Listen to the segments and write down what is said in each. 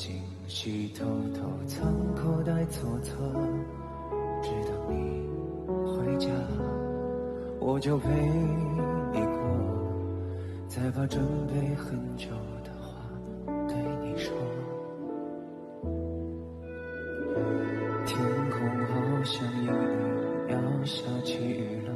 惊喜偷偷藏口袋左侧，直到你回家，我就陪你过，再把准备很久的话对你说。天空好像阴雨要下起雨了，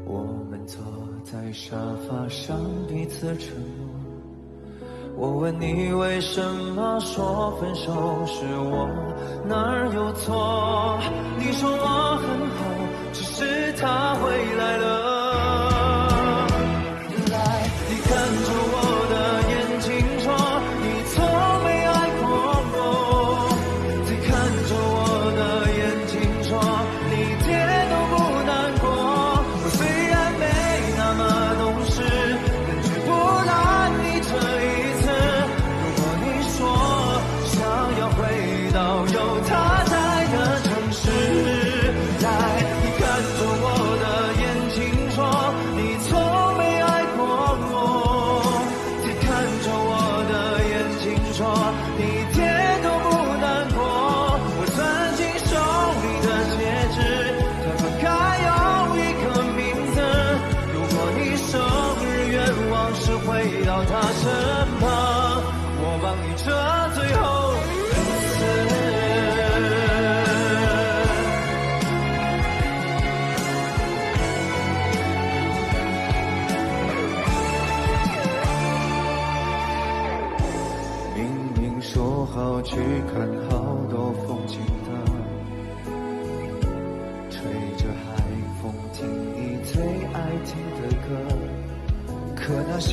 我们坐在沙发上彼此沉默。我问你为什么说分手是我哪儿有错，你说我很好，只是他回来了。来，你看着我的眼睛说，你从没爱过我，再看着我的眼睛说，你一点都不难过。我虽然没那么懂事，但绝不让你这一次。如果你说想要回到有他在的城市，来，你看着我的眼睛说，你从没爱过我，再看着我的眼睛说，你一点都不难过。我攥紧手里的戒指，它分开有一个名字。如果你生日愿望是回到他身旁，我帮你这最后一次。明明说好去看好多风景的，吹着海风听你最爱听的歌，可那些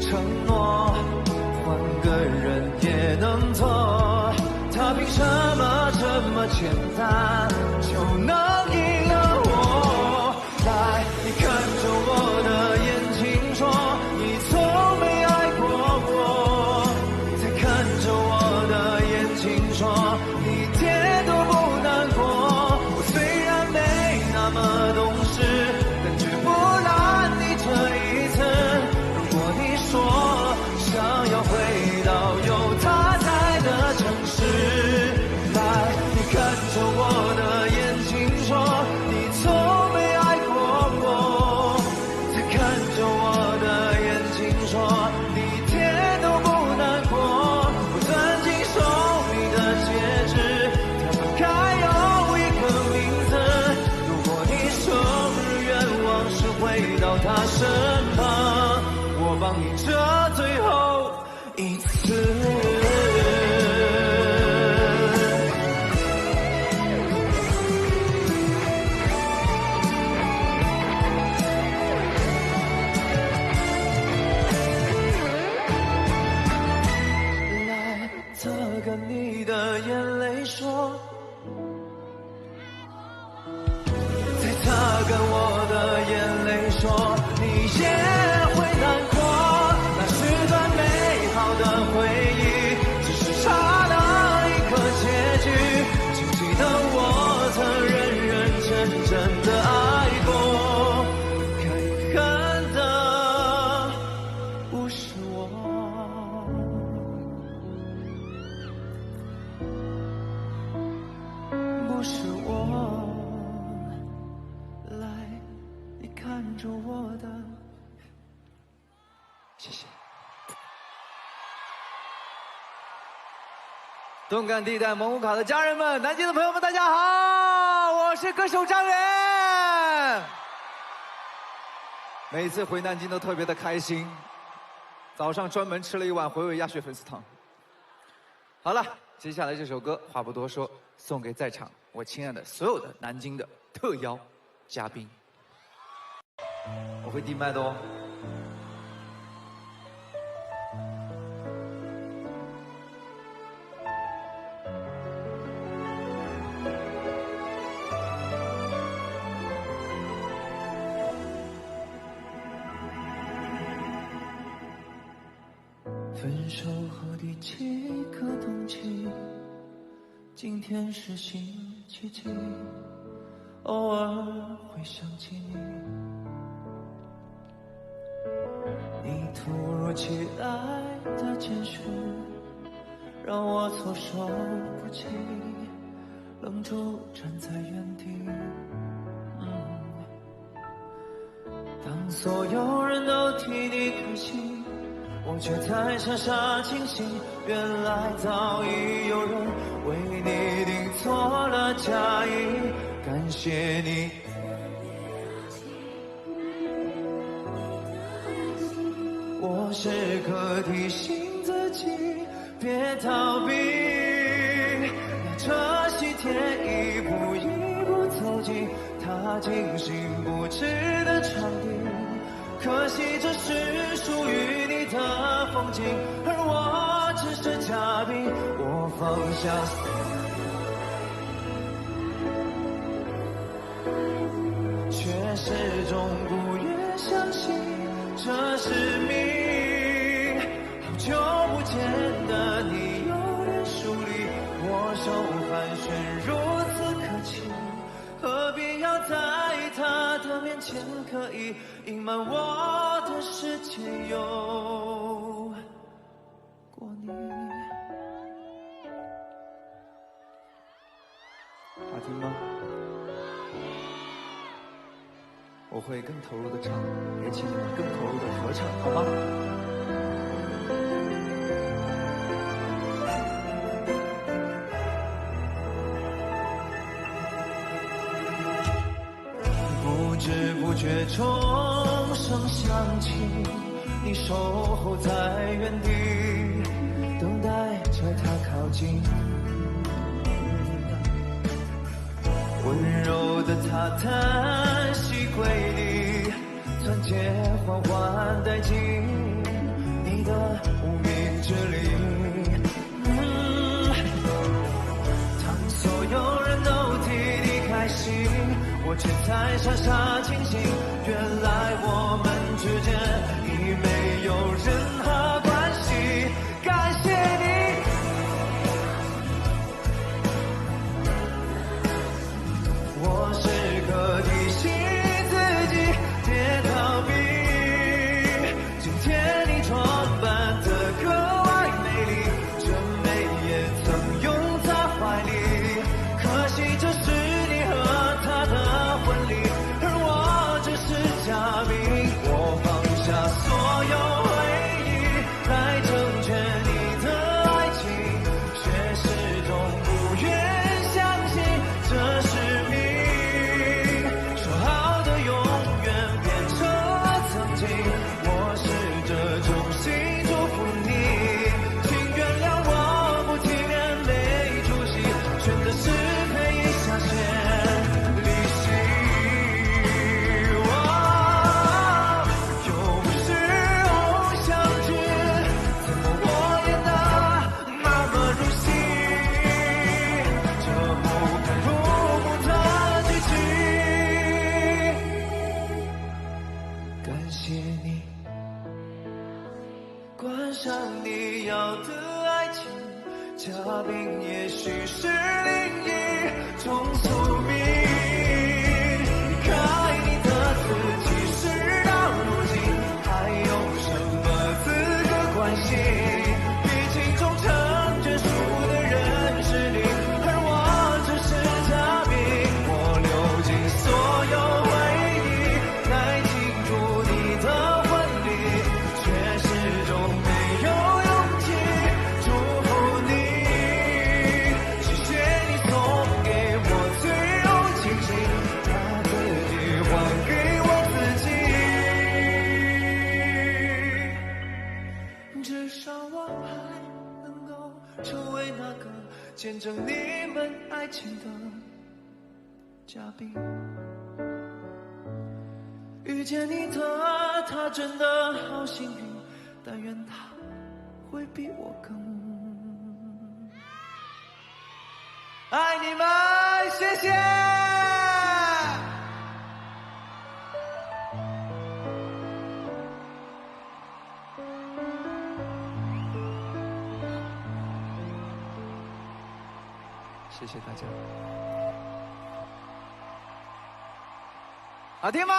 承诺换个人也能做，他凭什么这么简单就能赢了我？来，你看着我的眼睛说，你从没爱过我，再看着我的眼睛说，你一点都不难过。我虽然没那么懂事，但绝不懒你这一次。如果你说想要回到有他在的城市，来，你看着我的眼睛说，你从没爱过我，再看着我的眼睛说，你一点都不难过。我攥紧手里的戒指，它分开有一个名字。如果你生日愿望是回到他身旁，我帮你这最后一次。来，擦干你的眼泪说，再擦干我的眼泪说，你也会难过。那是段美好的回忆，只是差了一个结局。请记得我曾认认真真的爱过，看看的不是我。不是我，来，你看着我的，谢谢。动感地带蒙古卡的家人们，南京的朋友们，大家好，我是歌手张远。每次回南京都特别的开心，早上专门吃了一碗回味鸭血粉丝汤。好了，接下来这首歌话不多说，送给在场我亲爱的所有的南京的特邀嘉宾。我会递麦的哦。分手后第几个冬季，今天是星期几，偶尔会想起你。你突如其来的坚持，让我措手不及，愣住站在原地。当所有人都替你开心，我却在傻傻清醒，原来早已有人为你订错了嫁衣。感谢你，我时刻提醒自己别逃避，拿着喜帖一步一步走进他精心布置的场地。可惜这是属于你的风景，而我只是嘉宾。我放下却始终不愿相信这是命。好久不见的你有点疏离，握手寒暄如此客气，何必要在他的面前刻意隐瞒我的世界有过你。好听吗？我会更投入的唱，也请你们更投入的合唱，好吗？不知不觉钟声响起，你守候在原地，等待着他靠近。温柔的他叹息归离，钻戒缓缓带进你的无名指里。当所有人都替你开心，我却才傻傻清醒，原来我们之间已没有任何关系。感谢你，我时刻提醒自己别逃避。今天你装扮得格外美丽，这美也曾拥在怀里。可惜这是你和他的婚礼，而我只是嘉宾。我放下所有回忆来成全你的爱情，却始终不愿相信这是命。说好的永远变成了曾经，我试着衷心祝福你，请原谅我不体面没出息，选择是可以下线离席。又不是偶像剧，怎么我演得那么入戏？这不堪入目的剧情。感谢你关上你要的爱情，嘉宾也许是另一种宿命。离开你的自己，事到如今还有什么资格关心？毕竟终成眷属的人是你，而我只是嘉宾。我流尽所有回忆来庆祝你的婚礼，却始终没有勇气祝福你。谢谢你送给我最后清醒，把自己还给我自己。至少我还能够成为那个见证你们爱情的嘉宾。遇见你的他真的好幸运，但愿他会比我更爱你们，谢谢。谢谢大家。好听吗？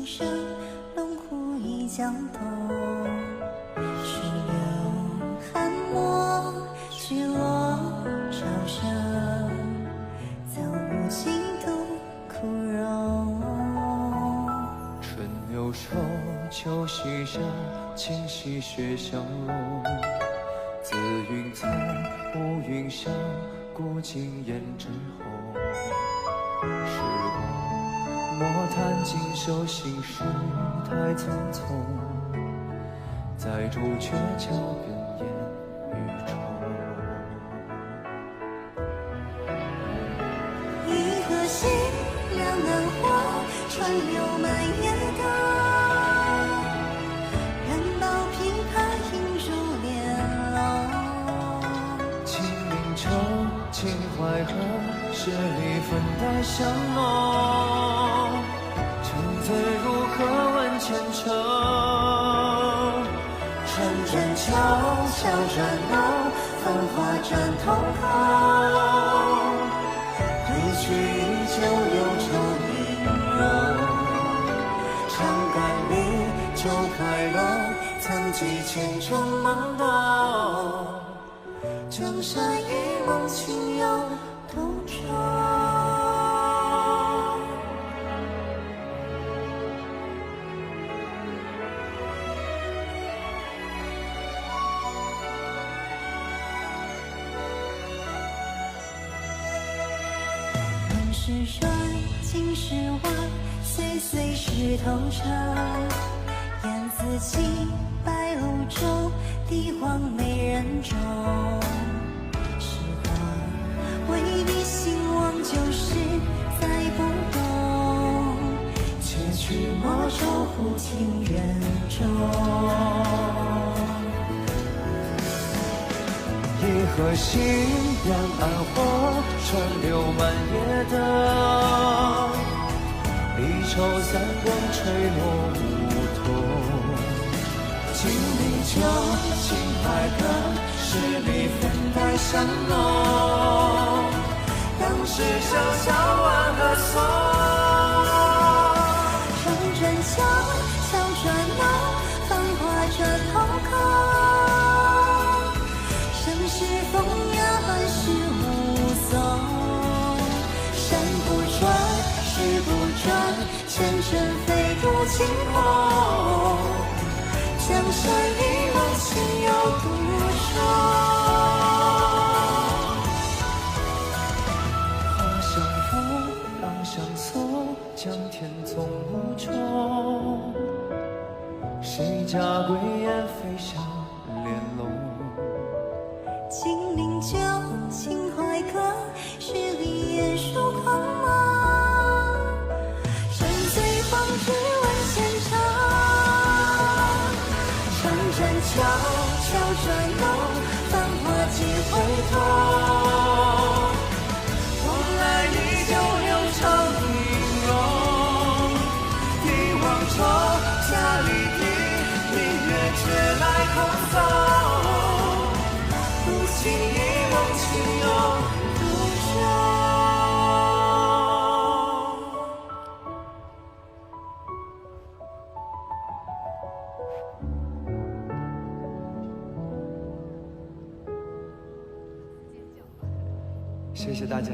心声，龙虎已江东。石榴寒墨，聚落潮生，走入几度枯荣。春柳瘦，秋夕少，今夕雪相融。自云从，乌云上，古今胭脂红。时光莫谈锦绣心事太匆匆，在朱雀桥边烟雨中。一颗心，两岸火，川流满夜灯。人抱琵琶，映入帘笼。清明秋，秦淮河，十里粉黛香浓。沉醉如何万千愁？春转秋，秋转冬，繁华转瞳孔。归去依旧忧愁音容。长干里，酒开落，曾几千种懵懂。江山一梦，情有独钟。往事软，今时晚，岁岁湿透彻。燕子起，白露中，帝皇美人中。时光未必兴亡，旧事再不动。且去莫愁忽听园中。一颗心，两岸火，川流满夜灯。离愁散光，吹落梧桐。金陵酒，秦淮歌，十里粉黛香浓。当时潇潇万壑松。春转秋，秋转冬，繁华转瞳孔。盛世风雅，万事无踪。山不转，石不转，前尘飞渡晴空。江山一梦，情有独钟。花相扶，郎相送，江天纵无中。谁家归雁飞向帘笼？金陵酒，秦淮歌，十里雁书狂梦。沉醉方知万千愁。春转秋，秋转冬，繁华几回头。往来依旧悠长音容。帝王愁，家里地，明月却来空走。情一梦，情有独钟。谢谢大家。